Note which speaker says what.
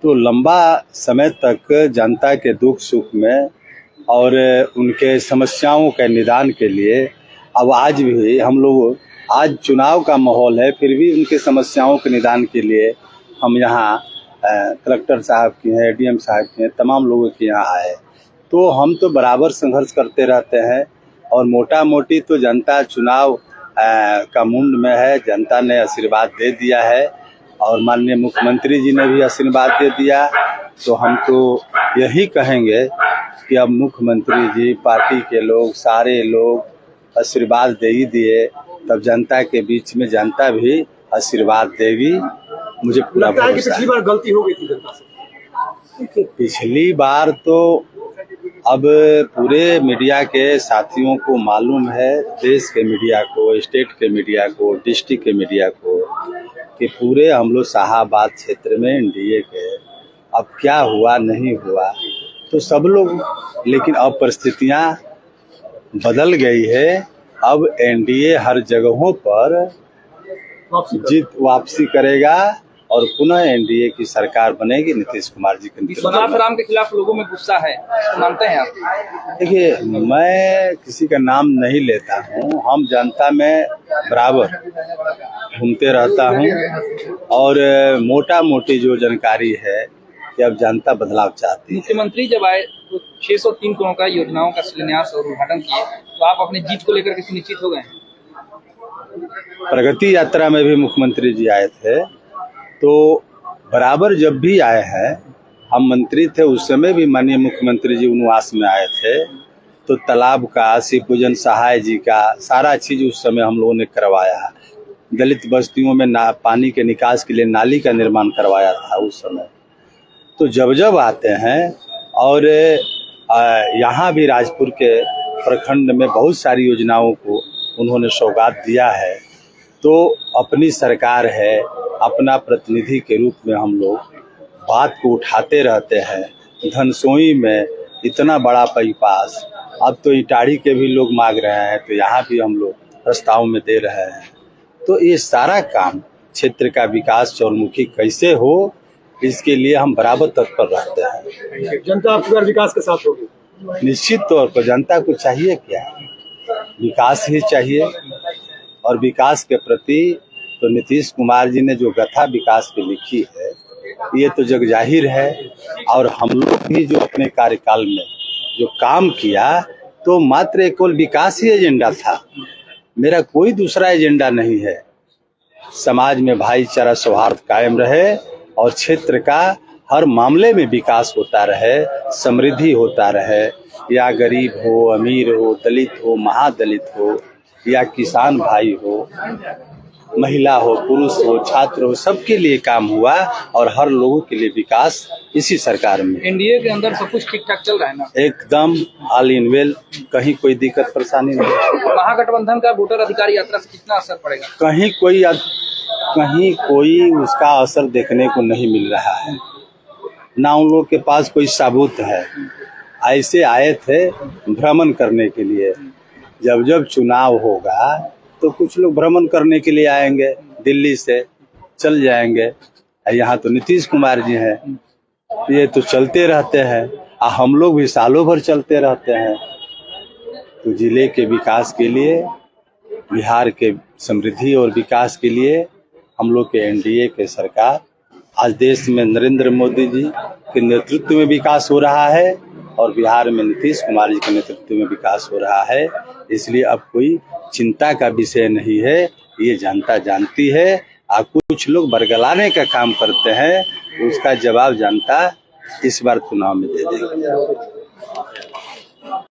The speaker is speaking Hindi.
Speaker 1: तो लंबा समय तक जनता के दुख सुख में और उनके समस्याओं के निदान के लिए अब आज भी हम लोग, आज चुनाव का माहौल है, फिर भी उनके समस्याओं के निदान के लिए हम यहाँ कलेक्टर साहब की हैं, डीएम साहब की हैं, तमाम लोगों के यहाँ आए। तो हम तो बराबर संघर्ष करते रहते हैं और मोटा मोटी तो जनता चुनाव का मुंड में है। जनता ने आशीर्वाद दे दिया है और माननीय मुख्यमंत्री जी ने भी आशीर्वाद दे दिया। तो हम तो यही कहेंगे कि अब मुख्यमंत्री जी, पार्टी के लोग, सारे लोग आशीर्वाद दे ही दिए, तब जनता के बीच में जनता भी आशीर्वाद देगी। मुझे पूरा भरोसा है। पिछली बार गलती हो गई थी जनता से। पिछली बार तो अब पूरे मीडिया के साथियों को मालूम है, देश के मीडिया को, स्टेट के मीडिया को, डिस्ट्रिक्ट के मीडिया को, कि पूरे हम लोग शाहाबाद क्षेत्र में एनडीए के अब क्या हुआ नहीं हुआ तो सब लोग, लेकिन अब परिस्थितियां बदल गई है। अब एनडीए हर जगहों पर वापसी करेगा और पुनः एनडीए की सरकार बनेगी नीतीश कुमार जी के नेतृत्व
Speaker 2: राम के खिलाफ लोगों में गुस्सा है, तो मानते हैं आप?
Speaker 1: देखिए, मैं किसी का नाम नहीं लेता हूँ, हम जनता में बराबर घूमते रहता हूँ और मोटा मोटी जो जानकारी है कि अब जनता बदलाव चाहती है।
Speaker 2: मुख्यमंत्री जब आए तो 603 करोड़ का योजनाओं का शिलान्यास और उद्घाटन किए, तो आप अपनी जीत को लेकर के सुनिश्चित हो गए हैं?
Speaker 1: प्रगति यात्रा में भी मुख्यमंत्री जी आए थे, तो बराबर जब भी आए हैं, हम मंत्री थे उस समय भी माननीय मुख्यमंत्री जी उनवास में आए थे, तो तालाब का, शिव पूजन सहाय जी का सारा चीज उस समय हम लोगों ने करवाया। दलित बस्तियों में पानी के निकास के लिए नाली का निर्माण करवाया था उस समय। तो जब जब आते हैं और यहाँ भी राजपुर के प्रखंड में बहुत सारी योजनाओं को उन्होंने सौगात दिया है, तो अपनी सरकार है, अपना प्रतिनिधि के रूप में हम लोग बात को उठाते रहते हैं। धनसोई में इतना बड़ा बाईपास अब तो इटाड़ी के भी लोग मांग रहे हैं, तो यहाँ भी हम लोग प्रस्ताव में दे रहे हैं। तो ये सारा काम क्षेत्र का विकास चौमुखी कैसे हो, इसके लिए हम बराबर तत्पर रहते हैं।
Speaker 2: जनता आपके विकास के साथ होगी?
Speaker 1: निश्चित तौर पर जनता को चाहिए क्या, विकास ही चाहिए। और विकास के प्रति तो नीतीश कुमार जी ने जो गाथा विकास की लिखी है, ये तो जग जाहिर है। और हम लोग भी जो अपने कार्यकाल में जो काम किया, तो मात्र केवल विकास ही एजेंडा था, मेरा कोई दूसरा एजेंडा नहीं है। समाज में भाईचारा सौहार्द कायम रहे और क्षेत्र का हर मामले में विकास होता रहे, समृद्धि होता रहे, या गरीब हो, अमीर हो, दलित हो, महादलित हो, या किसान भाई हो, महिला हो, पुरुष हो, छात्र हो, सबके लिए काम हुआ और हर लोगों के लिए विकास इसी सरकार में।
Speaker 2: एनडीए के अंदर सब कुछ ठीक ठाक चल रहा है ना?
Speaker 1: एकदम ऑल इन वेल, कहीं कोई दिक्कत परेशानी नहीं।
Speaker 2: महागठबंधन का वोटर अधिकार यात्रा से कितना असर पड़ेगा?
Speaker 1: कहीं कोई उसका असर देखने को नहीं मिल रहा है, ना उन लोग के पास कोई सबूत है। ऐसे आए थे भ्रमण करने के लिए, जब जब चुनाव होगा तो कुछ लोग भ्रमण करने के लिए आएंगे, दिल्ली से चल जाएंगे। यहाँ तो नीतीश कुमार जी हैं, ये तो चलते रहते हैं, हम लोग भी सालों भर चलते रहते हैं। तो जिले के विकास के लिए, बिहार के समृद्धि और विकास के लिए हम लोग के एनडीए के सरकार, आज देश में नरेंद्र मोदी जी के नेतृत्व में विकास हो रहा है और बिहार में नीतीश कुमार जी के नेतृत्व में विकास हो रहा है। इसलिए अब कोई चिंता का विषय नहीं है, ये जनता जानती है। कुछ लोग बरगलाने का काम करते हैं, उसका जवाब जनता इस बार चुनाव में दे देगी।